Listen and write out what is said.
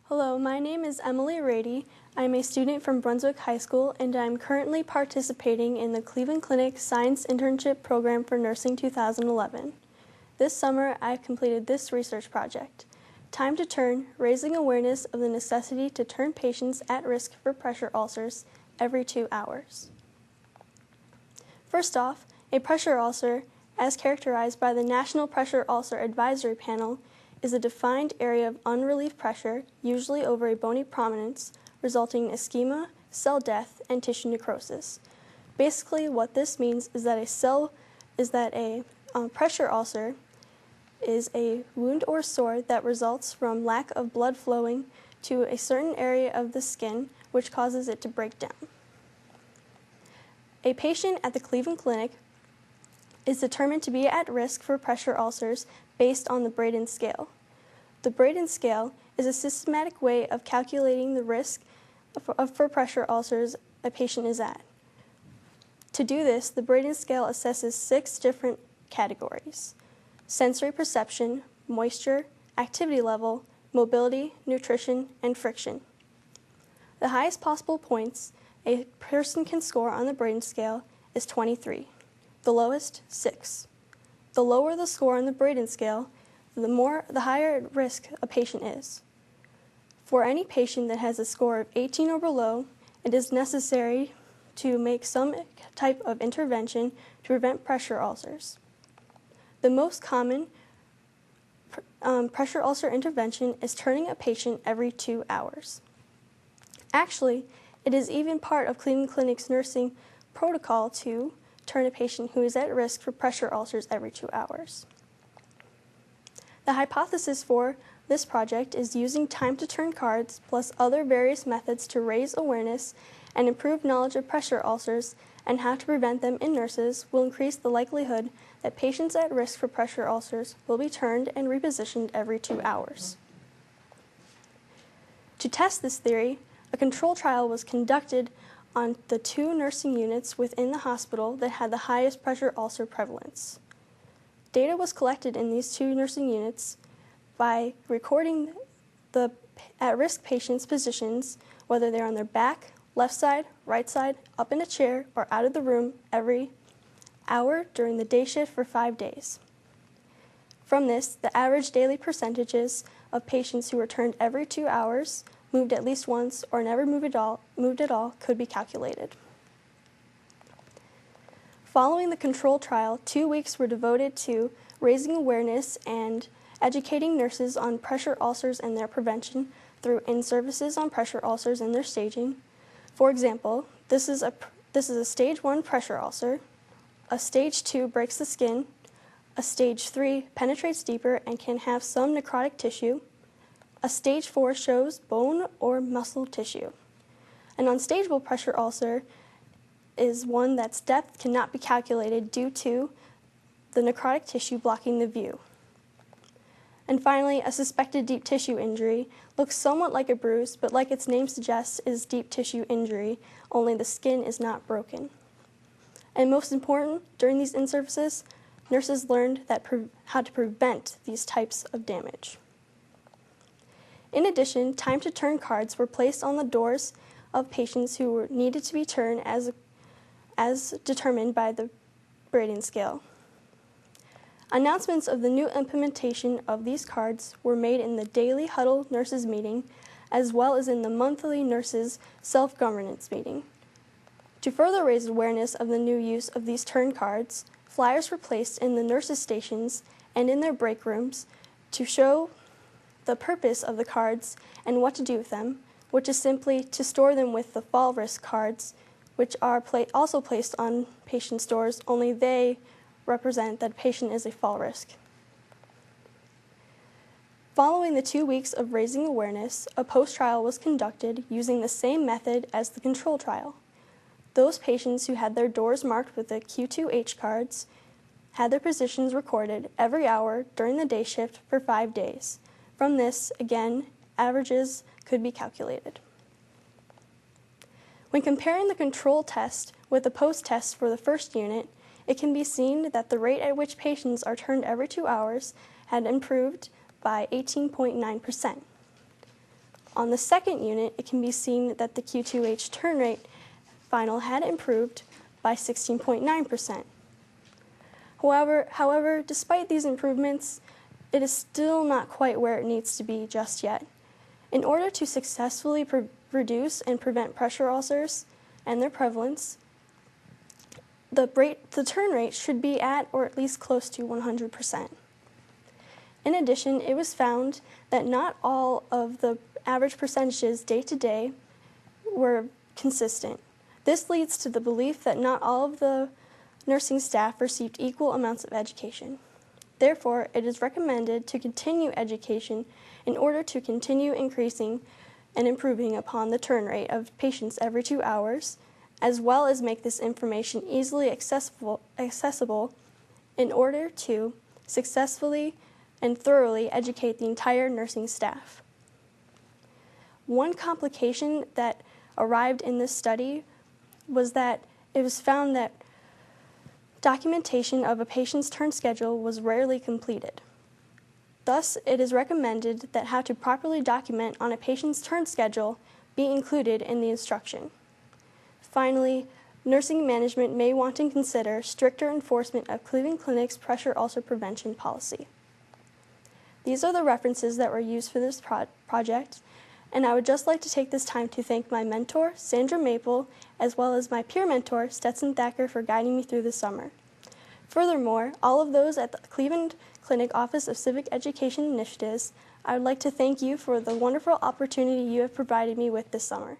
Hello, my name is Emily Rady. I'm a student from Brunswick High School, and I'm currently participating in the Cleveland Clinic Science Internship Program for Nursing 2011. This summer, I've completed this research project, Time to Turn, Raising Awareness of the Necessity to Turn Patients at Risk for Pressure Ulcers every 2 hours. First off, a pressure ulcer, as characterized by the National Pressure Ulcer Advisory Panel, is a defined area of unrelieved pressure, usually over a bony prominence, resulting in ischemia, cell death, and tissue necrosis. Basically, what this means is that a pressure ulcer is a wound or sore that results from lack of blood flowing to a certain area of the skin, which causes it to break down. A patient at the Cleveland Clinic is determined to be at risk for pressure ulcers based on the Braden scale. The Braden scale is a systematic way of calculating the risk for pressure ulcers a patient is at. To do this, the Braden scale assesses 6 different categories: sensory perception, moisture, activity level, mobility, nutrition, and friction. The highest possible points a person can score on the Braden scale is 23. The lowest, 6. The lower the score on the Braden scale, the higher at risk a patient is. For any patient that has a score of 18 or below, it is necessary to make some type of intervention to prevent pressure ulcers. The most common pressure ulcer intervention is turning a patient every 2 hours. Actually, it is even part of Cleveland Clinic's nursing protocol to turn a patient who is at risk for pressure ulcers every 2 hours. The hypothesis for this project is using time to turn cards plus other various methods to raise awareness and improve knowledge of pressure ulcers and how to prevent them in nurses will increase the likelihood that patients at risk for pressure ulcers will be turned and repositioned every 2 hours. To test this theory, a control trial was conducted on the 2 nursing units within the hospital that had the highest pressure ulcer prevalence. Data was collected in these 2 nursing units by recording the at-risk patients' positions, whether they're on their back, left side, right side, up in a chair, or out of the room every hour during the day shift for 5 days. From this, the average daily percentages of patients who were turned every 2 hours, moved at least once, or never moved at all could be calculated. Following the control trial, 2 weeks were devoted to raising awareness and educating nurses on pressure ulcers and their prevention through in-services on pressure ulcers and their staging. For example, this is a stage 1 pressure ulcer, a stage 2 breaks the skin, a stage 3 penetrates deeper and can have some necrotic tissue, a stage 4 shows bone or muscle tissue. An unstageable pressure ulcer is one that's depth cannot be calculated due to the necrotic tissue blocking the view. And finally, a suspected deep tissue injury looks somewhat like a bruise, but like its name suggests, is deep tissue injury, only the skin is not broken. And most important, during these in-services, nurses learned how to prevent these types of damage. In addition, time to turn cards were placed on the doors of patients who needed to be turned as determined by the Braden scale. Announcements of the new implementation of these cards were made in the daily huddle nurses meeting, as well as in the monthly nurses self-governance meeting. To further raise awareness of the new use of these turn cards, flyers were placed in the nurses' stations and in their break rooms to show the purpose of the cards and what to do with them, which is simply to store them with the fall risk cards, which are also placed on patients' doors, only they represent that patient is a fall risk. Following the 2 weeks of raising awareness, a post-trial was conducted using the same method as the control trial. Those patients who had their doors marked with the Q2H cards had their positions recorded every hour during the day shift for 5 days. From this, again, averages could be calculated. When comparing the control test with the post-test for the first unit, it can be seen that the rate at which patients are turned every 2 hours had improved by 18.9%. On the second unit, it can be seen that the Q2H turn rate final had improved by 16.9%. However, despite these improvements, it is still not quite where it needs to be just yet. In order to successfully reduce and prevent pressure ulcers and their prevalence, the turn rate should be at or at least close to 100%. In addition, it was found that not all of the average percentages day to day were consistent. This leads to the belief that not all of the nursing staff received equal amounts of education. Therefore, it is recommended to continue education in order to continue increasing and improving upon the turn rate of patients every 2 hours, as well as make this information easily accessible in order to successfully and thoroughly educate the entire nursing staff. One complication that arrived in this study was that it was found that documentation of a patient's turn schedule was rarely completed. Thus, it is recommended that how to properly document on a patient's turn schedule be included in the instruction. Finally, nursing management may want to consider stricter enforcement of Cleveland Clinic's pressure ulcer prevention policy. These are the references that were used for this project, and I would just like to take this time to thank my mentor, Sandra Maple, as well as my peer mentor, Stetson Thacker, for guiding me through the summer. Furthermore, all of those at the Cleveland Clinic Office of Civic Education Initiatives, I would like to thank you for the wonderful opportunity you have provided me with this summer.